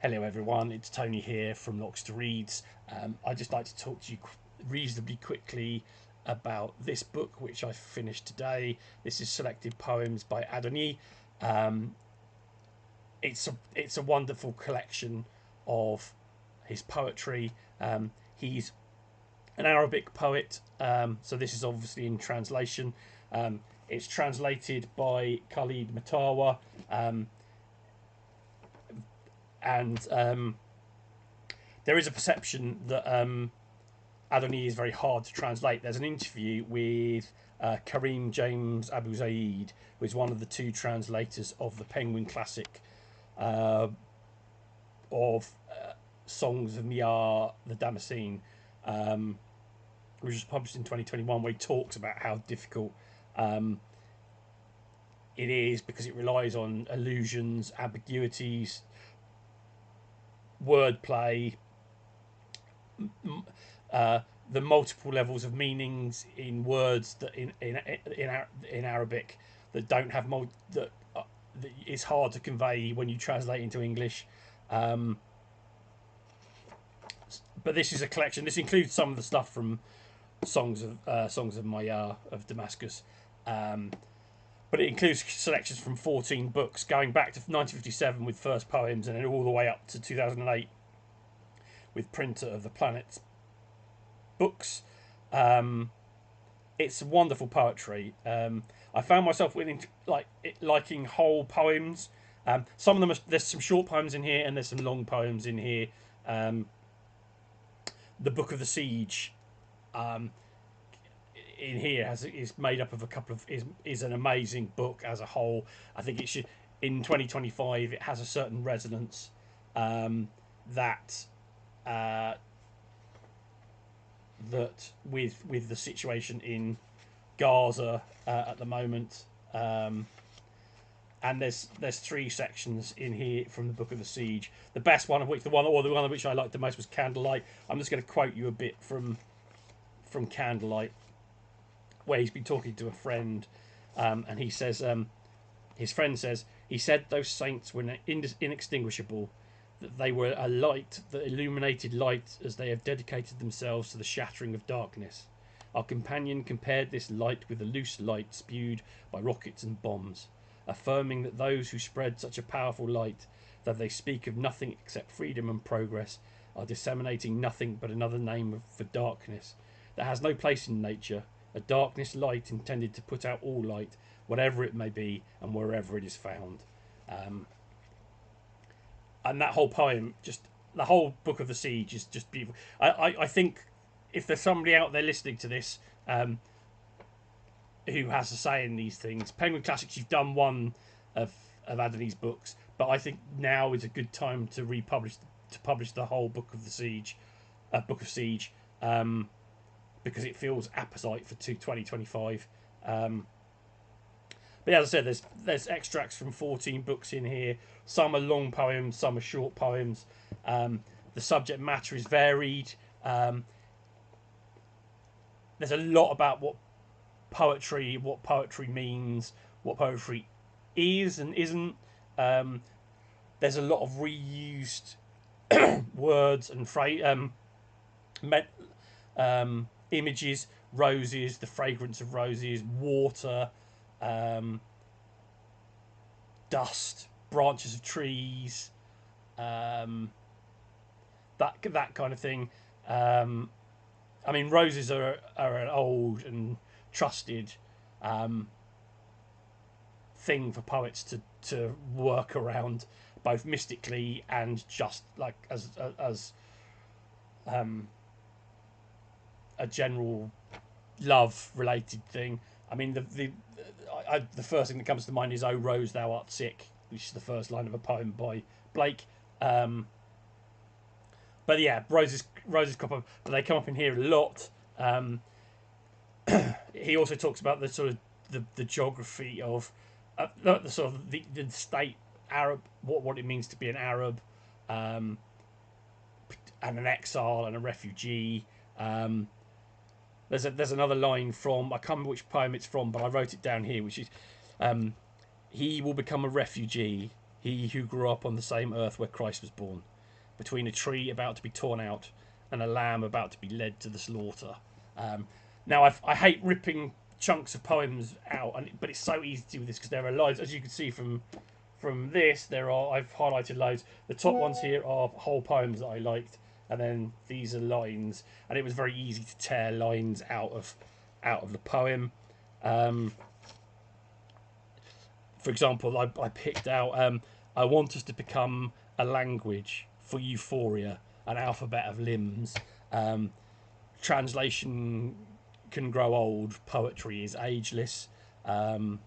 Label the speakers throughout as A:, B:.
A: Hello everyone, it's Tony here from Locks to Reads. I'd just like to talk to you reasonably quickly about this book which I finished today. This is Selected Poems by Adonis. Um, it's a wonderful collection of his poetry. He's an Arabic poet, so this is obviously in translation. It's translated by Khaled Mattawa, and there is a perception that Adonis is very hard to translate. There's an interview with Kareem James Abu-Zeid, who is one of the two translators of the Penguin Classic of Songs of Mihyar, the Damascene, which was published in 2021, where he talks about how difficult it is because it relies on allusions, ambiguities, wordplay, the multiple levels of meanings in words that in Arabic that don't have that is hard to convey when you translate into English. But this is a collection. This includes some of the stuff from songs of Mihyar of Damascus. But it includes selections from 14 books going back to 1957 with first poems, and then all the way up to 2008 with Printer of the Planet's books. It's wonderful poetry. I found myself liking whole poems. Some of them there's some short poems in here, and there's some long poems in here. The Book of the Siege in here is made up of a couple of is an amazing book as a whole. I think it should, in 2025, it has a certain resonance that with the situation in Gaza at the moment. And there's three sections in here from the Book of the Siege. The best one of which the one of which I liked the most was Candlelight. I'm just going to quote you a bit from Candlelight, where he's been talking to a friend, and he says, his friend says, he said those saints were inextinguishable, that they were a light that illuminated light as they have dedicated themselves to the shattering of darkness. Our companion compared this light with the loose light spewed by rockets and bombs, affirming that those who spread such a powerful light, that they speak of nothing except freedom and progress, are disseminating nothing but another name for darkness that has no place in nature, a darkness light intended to put out all light, whatever it may be and wherever it is found. And that whole poem, just the whole Book of the Siege, is just beautiful. I think if there's somebody out there listening to this who has a say in these things, Penguin Classics, you've done one of Adonis' books, but I think now is a good time to publish the whole Book of the Siege, Book of Siege, because it feels apposite for 2025. But as I said, there's extracts from 14 books in here. Some are long poems, some are short poems. The subject matter is varied. There's a lot about what poetry means, what poetry is and isn't. There's a lot of reused words and images: roses, the fragrance of roses, water, dust, branches of trees, that kind of thing. I mean, roses are an old and trusted thing for poets to work around, both mystically and just like as a general love related thing. I mean, the first thing that comes to mind is "Oh Rose, thou art sick," which is the first line of a poem by Blake. But yeah, roses crop up, but they come up in here a lot. He also talks about the sort of the geography of the sort of the state Arab, what it means to be an Arab, and an exile and a refugee. There's another line from, I can't remember which poem it's from, but I wrote it down here, which is, he will become a refugee he who grew up on the same earth where Christ was born, between a tree about to be torn out and a lamb about to be led to the slaughter. Now, I hate ripping chunks of poems out, but it's so easy to do with this because there are lines, as you can see from this. I've highlighted loads. The top ones here are whole poems that I liked, and then these are lines, and it was very easy to tear lines out of the poem. For example, I picked out, I want us to become a language for euphoria, an alphabet of limbs. Translation can grow old, poetry is ageless. And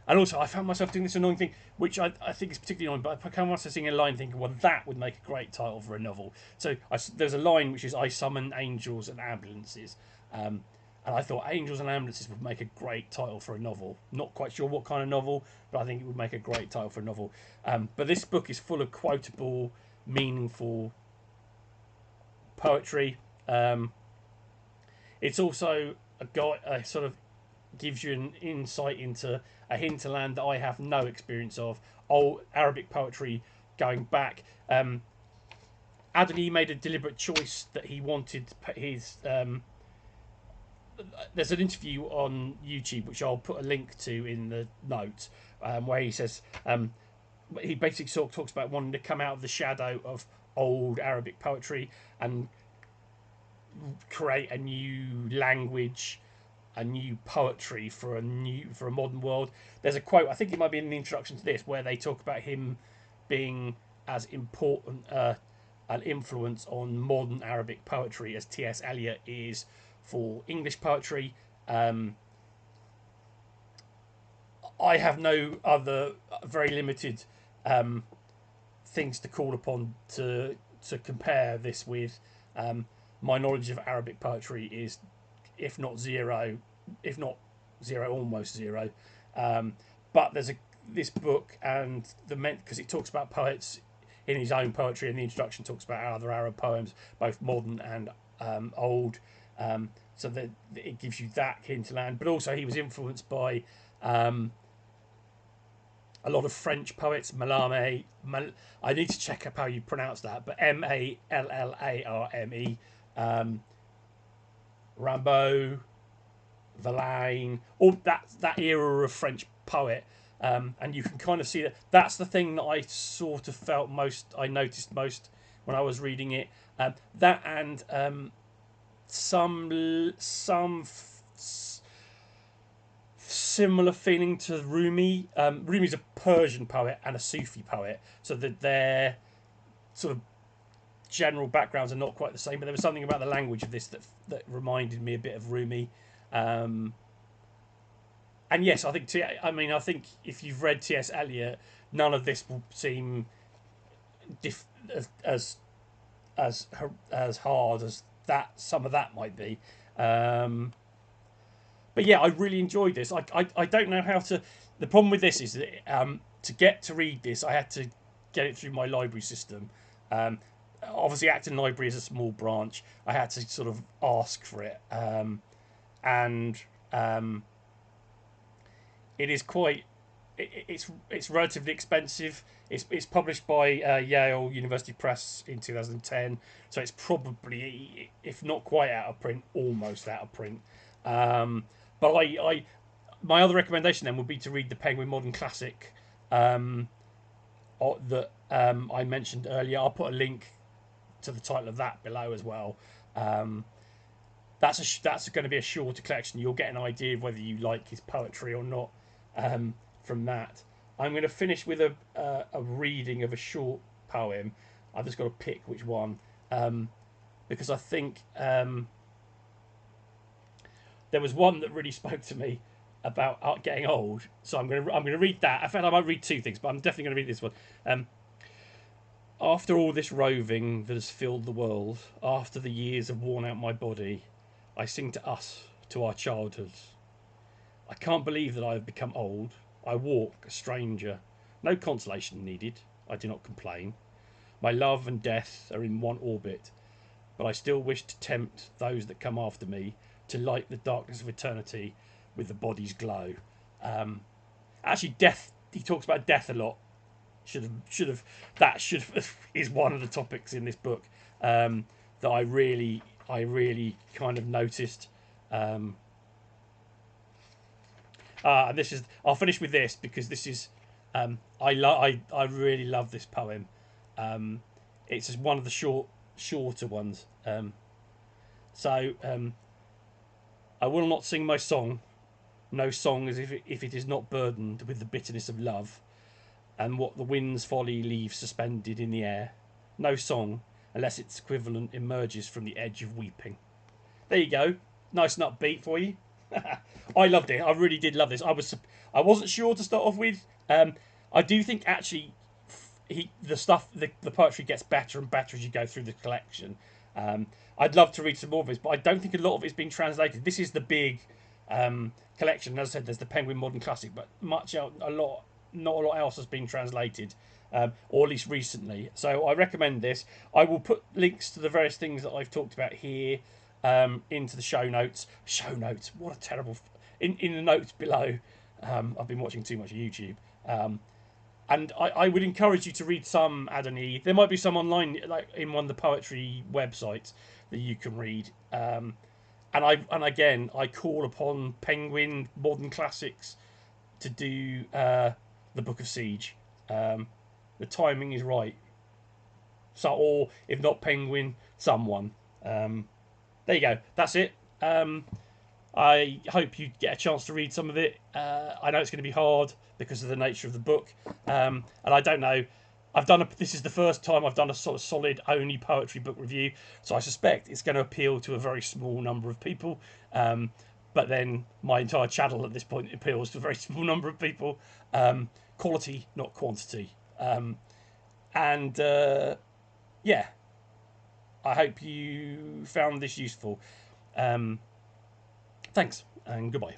A: also, I found myself doing this annoying thing, which I think is particularly annoying, but I found myself seeing a line thinking, well, that would make a great title for a novel. So there's a line which is, I summon angels and ambulances. And I thought angels and ambulances would make a great title for a novel. Not quite sure what kind of novel, but I think it would make a great title for a novel. But this book is full of quotable, meaningful poetry. It's also a sort of gives you an insight into a hinterland that I have no experience of. Old Arabic poetry going back. Adonis made a deliberate choice that he wanted his. There's an interview on YouTube which I'll put a link to in the notes, where he says he basically sort of talks about wanting to come out of the shadow of old Arabic poetry and create a new language, a new poetry for a modern world. There's a quote, I think it might be in the introduction to this, where they talk about him being as important an influence on modern Arabic poetry as T.S. Eliot is for English poetry. I have no other very limited things to call upon to compare this with. My knowledge of Arabic poetry is, if not zero, almost zero. But there's this book, and because it talks about poets in his own poetry, and the introduction talks about other Arab poems, both modern and old. So that it gives you that hinterland, but also he was influenced by a lot of French poets. Mallarmé, I need to check up how you pronounce that, but Mallarme, Rimbaud, Verlaine, all that era of French poet. And you can kind of see that's the thing that I sort of I noticed most when I was reading it. That and some similar feeling to Rumi. Rumi's a Persian poet and a Sufi poet, so that their sort of general backgrounds are not quite the same. But there was something about the language of this that reminded me a bit of Rumi. And yes, I think if you've read T.S. Eliot, none of this will seem as hard as that. Some of that might be. But yeah, I really enjoyed this. I don't know how to. The problem with this is that to get to read this, I had to get it through my library system. Obviously, Acton Library is a small branch. I had to sort of ask for it, and it is quite. It's relatively expensive. It's published by Yale University Press in 2010, so it's probably, if not quite out of print, almost out of print. But my other recommendation then would be to read the Penguin Modern Classic that I mentioned earlier. I'll put a link to the title of that below as well. That's going to be a shorter collection. You'll get an idea of whether you like his poetry or not from that. I'm going to finish with a reading of a short poem. I've just got to pick which one, because I think there was one that really spoke to me about getting old. So I'm going to read that. In fact, I might read two things, but I'm definitely going to read this one. After all this roving that has filled the world, after the years have worn out my body, I sing to us, to our childhoods. I can't believe that I have become old. I walk a stranger. No consolation needed. I do not complain. My love and death are in one orbit, but I still wish to tempt those that come after me to light the darkness of eternity with the body's glow. Actually, death. He talks about death a lot Should is one of the topics in this book that I really kind of noticed. And this is, I'll finish with this because this is, I really love this poem. It's just one of the shorter ones. I will not sing my song, no song as if it is not burdened with the bitterness of love, and what the wind's folly leaves suspended in the air. No song, unless its equivalent emerges from the edge of weeping. There you go. Nice and upbeat for you. I loved it. I really did love this. I wasn't sure to start off with. I do think actually the poetry gets better and better as you go through the collection. I'd love to read some more of this, but I don't think a lot of it's been translated. This is the big collection. As I said, there's the Penguin Modern Classic, but not a lot else has been translated, or at least recently. So I recommend this. I will put links to the various things that I've talked about here into the show notes. Show notes. What a terrible. In the notes below. I've been watching too much YouTube. And I would encourage you to read some Adonis. There might be some online, like in one of the poetry websites that you can read. And again, I call upon Penguin Modern Classics to do the Book of Siege. The timing is right. So, or if not Penguin, someone. There you go. That's it. I hope you get a chance to read some of it. I know it's going to be hard because of the nature of the book, and I don't know. This is the first time I've done a sort of solid only poetry book review, so I suspect it's going to appeal to a very small number of people. But then my entire channel at this point appeals to a very small number of people. Quality, not quantity. Yeah, I hope you found this useful. Thanks and goodbye.